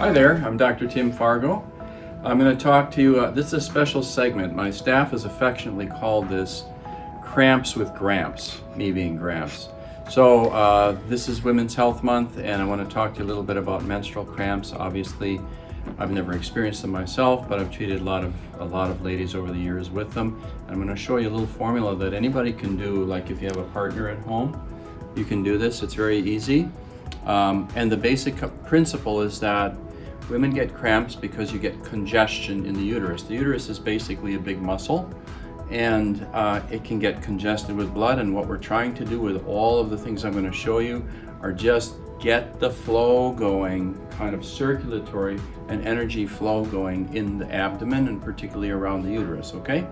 Hi there, I'm Dr. Tim Fargo. I'm going to talk to you, this is a special segment. My staff has affectionately called this Cramps with Gramps, me being Gramps. So this is Women's Health Month, and I want to talk to you a little bit about menstrual cramps. Obviously, I've never experienced them myself, but I've treated a lot of ladies over the years with them. And I'm going to show you a little formula that anybody can do, like if you have a partner at home, you can do this. It's very easy. And the basic principle is that women get cramps because you get congestion in the uterus. The uterus is basically a big muscle, and it can get congested with blood. And what we're trying to do with all of the things I'm going to show you are just get the flow going, kind of circulatory and energy flow going in the abdomen and particularly around the uterus, okay?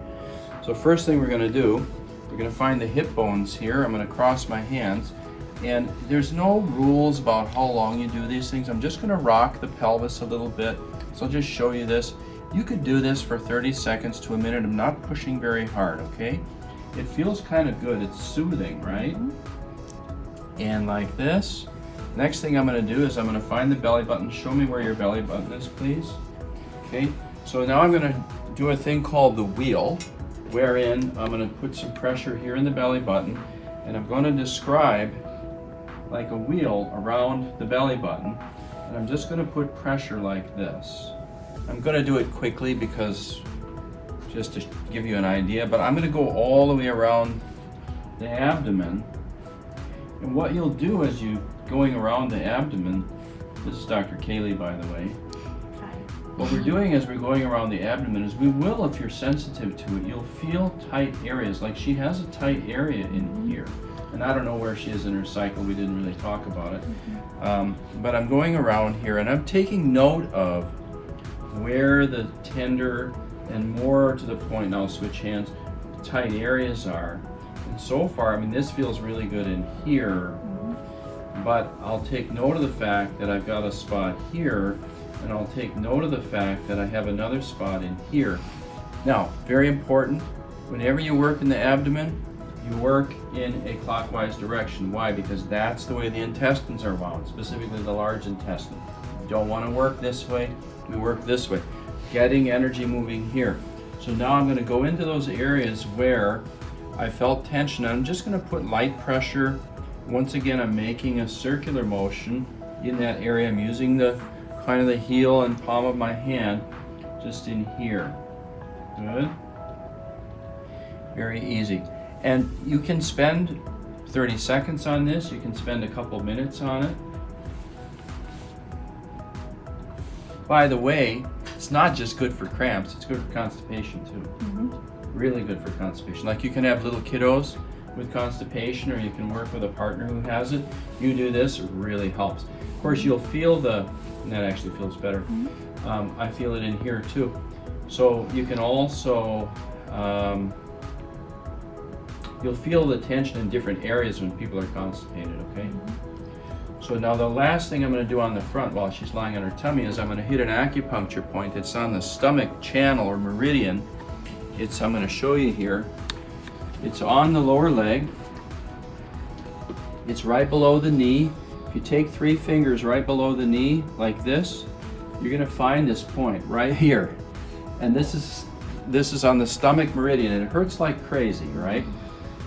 So first thing we're going to do, we're going to find the hip bones here. I'm going to cross my hands. And there's no rules about how long you do these things. I'm just going to rock the pelvis a little bit. So I'll just show you this. You could do this for 30 seconds to a minute. I'm not pushing very hard, okay? It feels kind of good. It's soothing, right? And like this. Next thing I'm going to do is I'm going to find the belly button. Show me where your belly button is, please. Okay, so now I'm going to do a thing called the wheel, wherein I'm going to put some pressure here in the belly button, and I'm going to describe like a wheel around the belly button, and I'm just going to put pressure like this. I'm going to do it quickly because just to give you an idea, but I'm going to go all the way around the abdomen. And what you'll do as you going around the abdomen, this is Dr. Kaylee, by the way. Hi. What we're doing as we're going around the abdomen is we will, if you're sensitive to it, you'll feel tight areas. Like she has a tight area in here. And I don't know where she is in her cycle, we didn't really talk about it. But I'm going around here and I'm taking note of where the tender and more to the point, now I'll switch hands, tight areas are. And so far, I mean, this feels really good in here, but I'll take note of the fact that I've got a spot here, and I'll take note of the fact that I have another spot in here. Now, very important, whenever you work in the abdomen, you work in a clockwise direction. Why? Because that's the way the intestines are wound, specifically the large intestine. You don't want to work this way, we work this way. Getting energy moving here. So now I'm going to go into those areas where I felt tension. I'm just going to put light pressure. Once again, I'm making a circular motion in that area. I'm using the kind of the heel and palm of my hand just in here. Good. Very easy. And you can spend 30 seconds on this. You can spend a couple minutes on it. By the way, it's not just good for cramps, it's good for constipation too. Really good for constipation. Like you can have little kiddos with constipation, or you can work with a partner who has it. You do this, it really helps. Of course, you'll feel and that actually feels better. I feel it in here too. So you can also, you'll feel the tension in different areas when people are constipated, okay? So now the last thing I'm going to do on the front while she's lying on her tummy is I'm going to hit an acupuncture point. It's on the stomach channel or meridian. I'm going to show you here. It's on the lower leg. It's right below the knee. If you take 3 fingers right below the knee like this, you're going to find this point right here. And this is on the stomach meridian, and it hurts like crazy, right?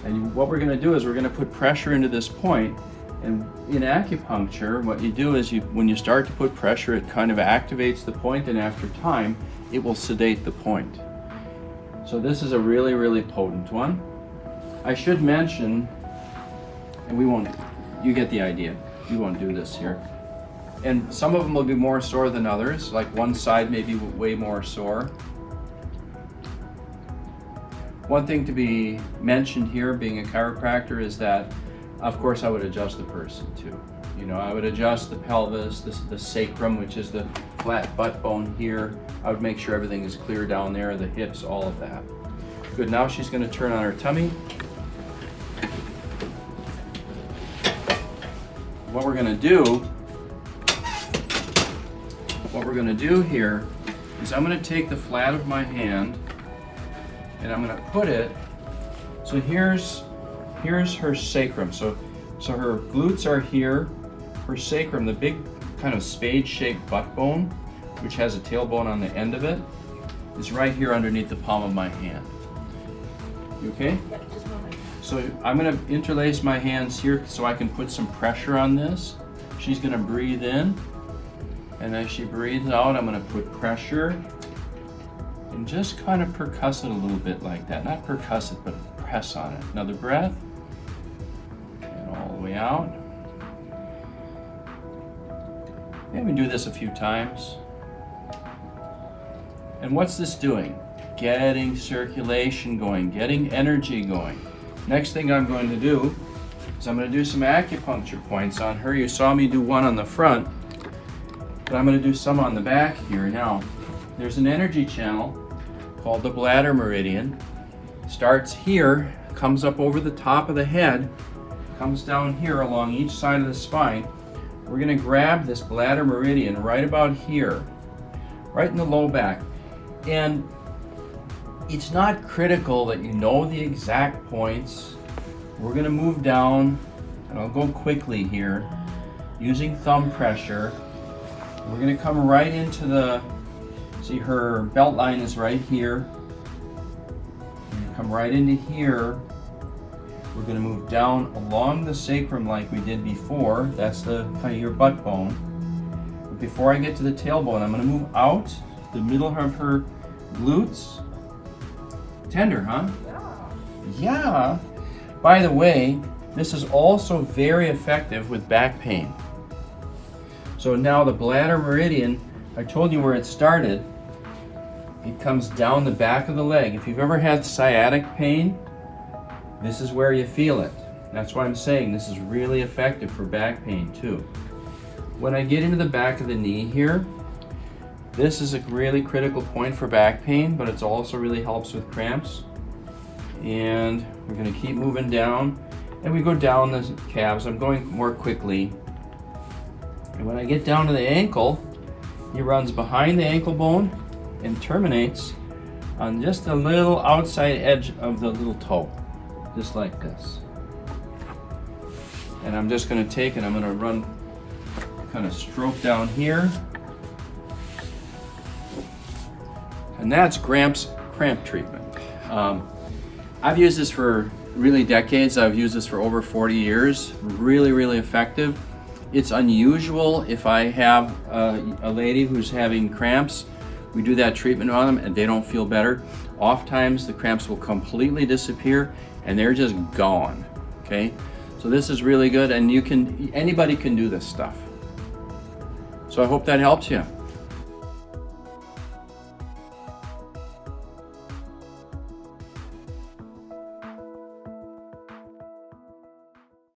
And what we're going to do is we're going to put pressure into this point. And in acupuncture, what you do is when you start to put pressure, it kind of activates the point, and after time, it will sedate the point. So this is a really, really potent one. I should mention, and you get the idea, we won't do this here. And some of them will be more sore than others, like one side may be way more sore. One thing to be mentioned here, being a chiropractor, is that of course I would adjust the person too. You know, I would adjust the pelvis, the sacrum, which is the flat butt bone here. I would make sure everything is clear down there, the hips, all of that. Good, now she's going to turn on her tummy. What we're going to do here is I'm going to take the flat of my hand and I'm going to put it, so here's her sacrum. So her glutes are here, her sacrum, the big kind of spade-shaped butt bone, which has a tailbone on the end of it, is right here underneath the palm of my hand. You okay? Yep, just a moment. So I'm going to interlace my hands here so I can put some pressure on this. She's going to breathe in, and as she breathes out, I'm going to put pressure and just kind of percuss it a little bit like that. Not percuss it, but press on it. Another breath, and all the way out. Maybe do this a few times. And what's this doing? Getting circulation going, getting energy going. Next thing I'm going to do is I'm going to do some acupuncture points on her. You saw me do one on the front, but I'm going to do some on the back here. Now, there's an energy channel called the bladder meridian. Starts here, comes up over the top of the head, comes down here along each side of the spine. We're going to grab this bladder meridian right about here, right in the low back. And it's not critical that you know the exact points. We're going to move down, and I'll go quickly here, using thumb pressure. We're going to come right into the, see her belt line is right here. We're going to come right into here. We're going to move down along the sacrum like we did before. That's the kind of your butt bone. But before I get to the tailbone, I'm going to move out the middle of her glutes. Tender, huh? Yeah. By the way, this is also very effective with back pain. So now the bladder meridian, I told you where it started. It comes down the back of the leg. If you've ever had sciatic pain, this is where you feel it. That's why I'm saying this is really effective for back pain too. When I get into the back of the knee here, this is a really critical point for back pain, but it also really helps with cramps. And we're going to keep moving down, and we go down the calves. I'm going more quickly. And when I get down to the ankle, he runs behind the ankle bone and terminates on just a little outside edge of the little toe. Just like this. And I'm just going to take and I'm going to run, kind of stroke down here. And that's cramp treatment. I've used this for really decades. I've used this for over 40 years. Really, really effective. It's unusual if I have a lady who's having cramps. We do that treatment on them and they don't feel better. Oftentimes the cramps will completely disappear and they're just gone, okay? So this is really good, and anybody can do this stuff. So I hope that helps you.